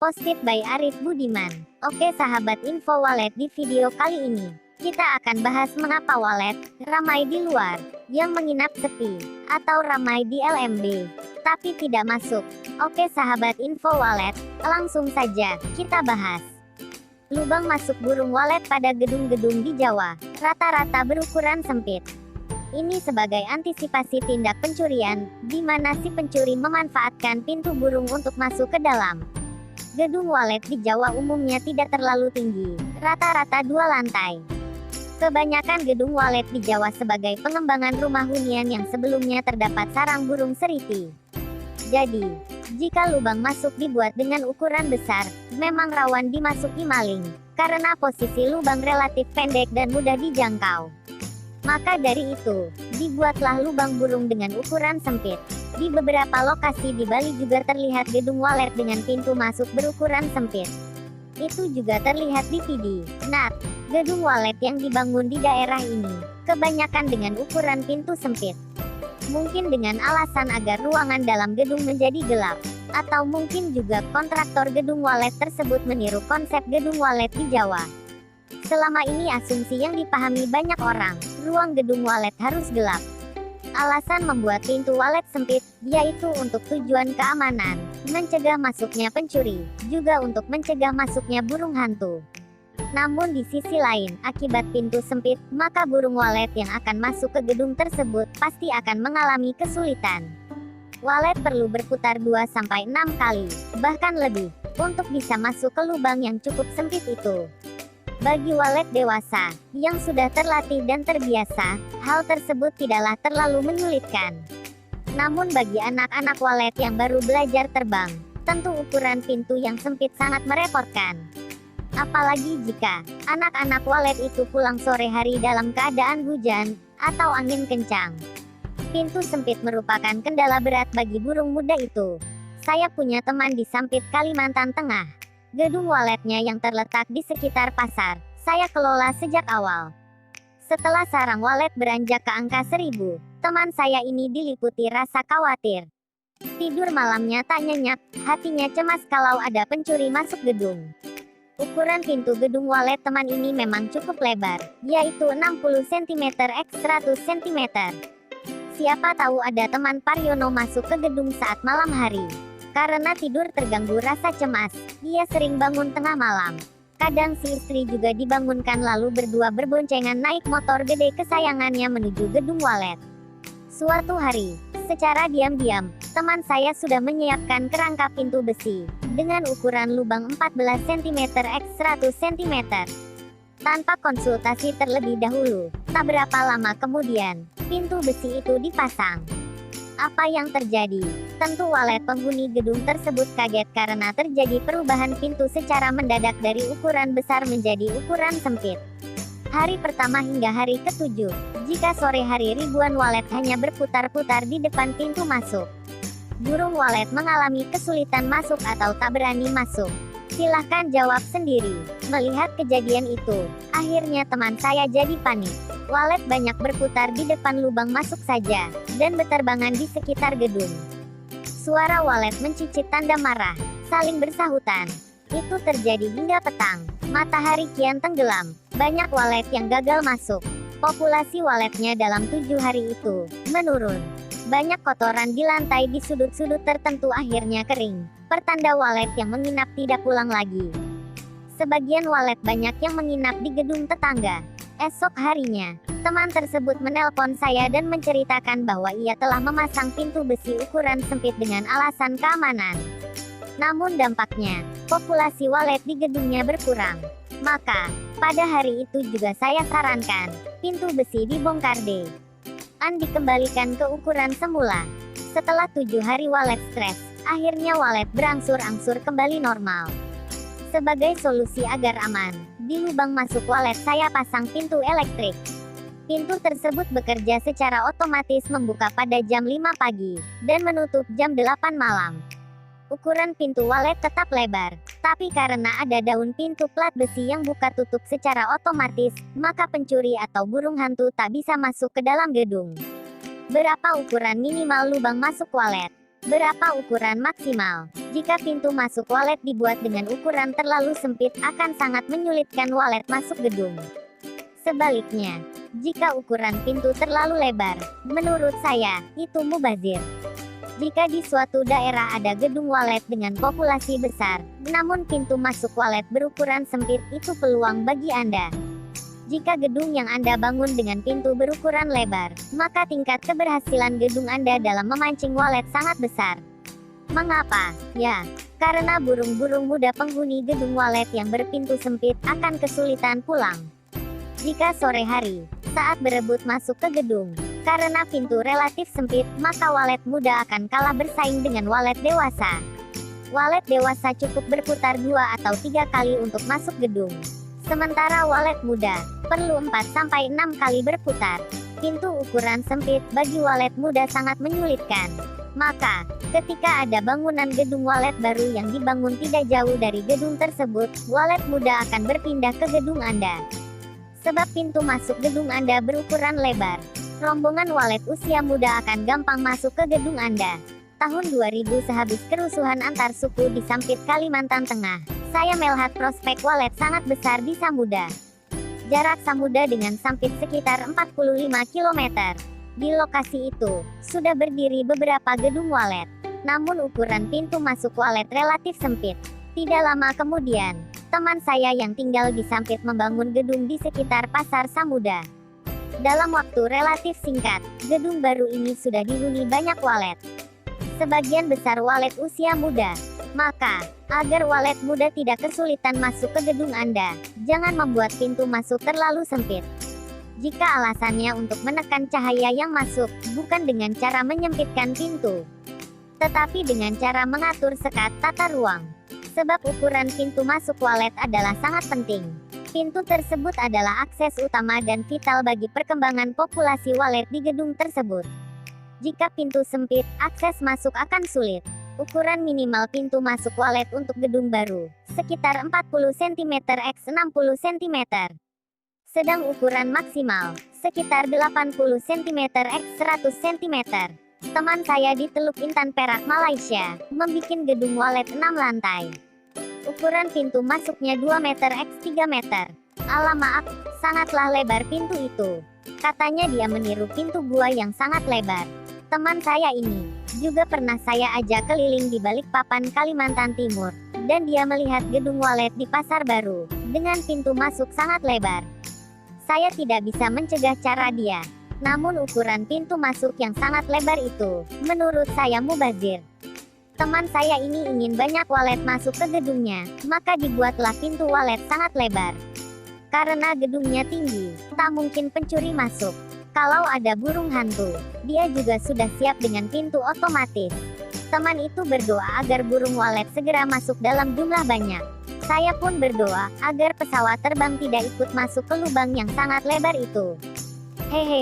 Posted by Arif Budiman. Oke sahabat info wallet, di video kali ini kita akan bahas mengapa wallet ramai di luar, yang menginap sepi, atau ramai di LMB, tapi tidak masuk. Oke sahabat info wallet, langsung saja kita bahas. Lubang masuk burung walet pada gedung-gedung di Jawa rata-rata berukuran sempit. Ini sebagai antisipasi tindak pencurian, di mana si pencuri memanfaatkan pintu burung untuk masuk ke dalam. Gedung walet di Jawa umumnya tidak terlalu tinggi, rata-rata 2 lantai. Kebanyakan gedung walet di Jawa sebagai pengembangan rumah hunian yang sebelumnya terdapat sarang burung seriti. Jadi, jika lubang masuk dibuat dengan ukuran besar, memang rawan dimasuki maling, karena posisi lubang relatif pendek dan mudah dijangkau. Maka dari itu, dibuatlah lubang burung dengan ukuran sempit. Di beberapa lokasi di Bali juga terlihat gedung walet dengan pintu masuk berukuran sempit. Itu juga terlihat di video. Nah, gedung walet yang dibangun di daerah ini, kebanyakan dengan ukuran pintu sempit. Mungkin dengan alasan agar ruangan dalam gedung menjadi gelap. Atau mungkin juga kontraktor gedung walet tersebut meniru konsep gedung walet di Jawa. Selama ini asumsi yang dipahami banyak orang, ruang gedung walet harus gelap. Alasan membuat pintu walet sempit, yaitu untuk tujuan keamanan, mencegah masuknya pencuri, juga untuk mencegah masuknya burung hantu. Namun di sisi lain, akibat pintu sempit, maka burung walet yang akan masuk ke gedung tersebut pasti akan mengalami kesulitan. Walet perlu berputar 2-6 kali, bahkan lebih, untuk bisa masuk ke lubang yang cukup sempit itu. Bagi walet dewasa, yang sudah terlatih dan terbiasa, hal tersebut tidaklah terlalu menyulitkan. Namun bagi anak-anak walet yang baru belajar terbang, tentu ukuran pintu yang sempit sangat merepotkan. Apalagi jika anak-anak walet itu pulang sore hari dalam keadaan hujan, atau angin kencang. Pintu sempit merupakan kendala berat bagi burung muda itu. Saya punya teman di Sampit, Kalimantan Tengah. Gedung waletnya yang terletak di sekitar pasar, saya kelola sejak awal. Setelah sarang walet beranjak ke angka 1000, teman saya ini diliputi rasa khawatir. Tidur malamnya tak nyenyak, hatinya cemas kalau ada pencuri masuk gedung. Ukuran pintu gedung walet teman ini memang cukup lebar, yaitu 60 cm x 100 cm. Siapa tahu ada teman Paryono masuk ke gedung saat malam hari. Karena tidur terganggu rasa cemas, dia sering bangun tengah malam. Kadang si istri juga dibangunkan lalu berdua berboncengan naik motor gede kesayangannya menuju gedung walet. Suatu hari, secara diam-diam, teman saya sudah menyiapkan kerangka pintu besi, dengan ukuran lubang 14 cm x 100 cm. Tanpa konsultasi terlebih dahulu, tak berapa lama kemudian, pintu besi itu dipasang. Apa yang terjadi? Tentu walet penghuni gedung tersebut kaget karena terjadi perubahan pintu secara mendadak dari ukuran besar menjadi ukuran sempit. Hari pertama hingga hari ke-7, jika sore hari ribuan walet hanya berputar-putar di depan pintu masuk. Burung walet mengalami kesulitan masuk atau tak berani masuk. Silahkan jawab sendiri. Melihat kejadian itu, akhirnya teman saya jadi panik. Walet banyak berputar di depan lubang masuk saja, dan berterbangan di sekitar gedung. Suara walet mencicit tanda marah, saling bersahutan. Itu terjadi hingga petang. Matahari kian tenggelam, banyak walet yang gagal masuk. Populasi waletnya dalam 7 hari itu menurun. Banyak kotoran di lantai di sudut-sudut tertentu akhirnya kering. Pertanda walet yang menginap tidak pulang lagi. Sebagian walet banyak yang menginap di gedung tetangga. Esok harinya, teman tersebut menelpon saya dan menceritakan bahwa ia telah memasang pintu besi ukuran sempit dengan alasan keamanan. Namun dampaknya, populasi walet di gedungnya berkurang. Maka, pada hari itu juga saya sarankan, pintu besi dibongkar deh. Dikembalikan ke ukuran semula. Setelah 7 hari walet stres, akhirnya walet berangsur-angsur kembali normal. Sebagai solusi agar aman, di lubang masuk walet saya pasang pintu elektrik. Pintu tersebut bekerja secara otomatis membuka pada jam 5 pagi, dan menutup jam 8 malam. Ukuran pintu walet tetap lebar, tapi karena ada daun pintu plat besi yang buka tutup secara otomatis, maka pencuri atau burung hantu tak bisa masuk ke dalam gedung. Berapa ukuran minimal lubang masuk walet? Berapa ukuran maksimal? Jika pintu masuk walet dibuat dengan ukuran terlalu sempit akan sangat menyulitkan walet masuk gedung. Sebaliknya, jika ukuran pintu terlalu lebar, menurut saya, itu mubazir. Jika di suatu daerah ada gedung walet dengan populasi besar, namun pintu masuk walet berukuran sempit, itu peluang bagi Anda. Jika gedung yang Anda bangun dengan pintu berukuran lebar, maka tingkat keberhasilan gedung Anda dalam memancing walet sangat besar. Mengapa? Ya, karena burung-burung muda penghuni gedung walet yang berpintu sempit akan kesulitan pulang. Jika sore hari, saat berebut masuk ke gedung, karena pintu relatif sempit, maka walet muda akan kalah bersaing dengan walet dewasa. Walet dewasa cukup berputar 2 atau 3 kali untuk masuk gedung. Sementara walet muda, perlu 4-6 kali berputar. Pintu ukuran sempit bagi walet muda sangat menyulitkan. Maka, ketika ada bangunan gedung walet baru yang dibangun tidak jauh dari gedung tersebut, walet muda akan berpindah ke gedung Anda. Sebab pintu masuk gedung Anda berukuran lebar, rombongan walet usia muda akan gampang masuk ke gedung Anda. Tahun 2000 sehabis kerusuhan antar suku di Sampit, Kalimantan Tengah, saya melihat prospek walet sangat besar di Samuda. Jarak Samuda dengan Sampit sekitar 45 km. Di lokasi itu, sudah berdiri beberapa gedung walet. Namun ukuran pintu masuk walet relatif sempit. Tidak lama kemudian, teman saya yang tinggal di Sampit membangun gedung di sekitar Pasar Samuda. Dalam waktu relatif singkat, gedung baru ini sudah dihuni banyak walet. Sebagian besar walet usia muda. Maka, agar walet muda tidak kesulitan masuk ke gedung Anda, jangan membuat pintu masuk terlalu sempit. Jika alasannya untuk menekan cahaya yang masuk, bukan dengan cara menyempitkan pintu, tetapi dengan cara mengatur sekat tata ruang. Sebab ukuran pintu masuk walet adalah sangat penting. Pintu tersebut adalah akses utama dan vital bagi perkembangan populasi walet di gedung tersebut. Jika pintu sempit, akses masuk akan sulit. Ukuran minimal pintu masuk walet untuk gedung baru, sekitar 40 cm x 60 cm. Sedang ukuran maksimal, sekitar 80 cm x 100 cm. Teman saya di Teluk Intan, Perak, Malaysia, membuat gedung walet 6 lantai. Ukuran pintu masuknya 2 meter x 3 meter. Alah maaf, sangatlah lebar pintu itu. Katanya dia meniru pintu gua yang sangat lebar. Teman saya ini, juga pernah saya ajak keliling di Balikpapan, Kalimantan Timur, dan dia melihat gedung walet di Pasar Baru, dengan pintu masuk sangat lebar. Saya tidak bisa mencegah cara dia. Namun ukuran pintu masuk yang sangat lebar itu, menurut saya mubazir. Teman saya ini ingin banyak walet masuk ke gedungnya, maka dibuatlah pintu walet sangat lebar. Karena gedungnya tinggi, tak mungkin pencuri masuk. Kalau ada burung hantu, dia juga sudah siap dengan pintu otomatis. Teman itu berdoa agar burung walet segera masuk dalam jumlah banyak. Saya pun berdoa agar pesawat terbang tidak ikut masuk ke lubang yang sangat lebar itu. Hehe.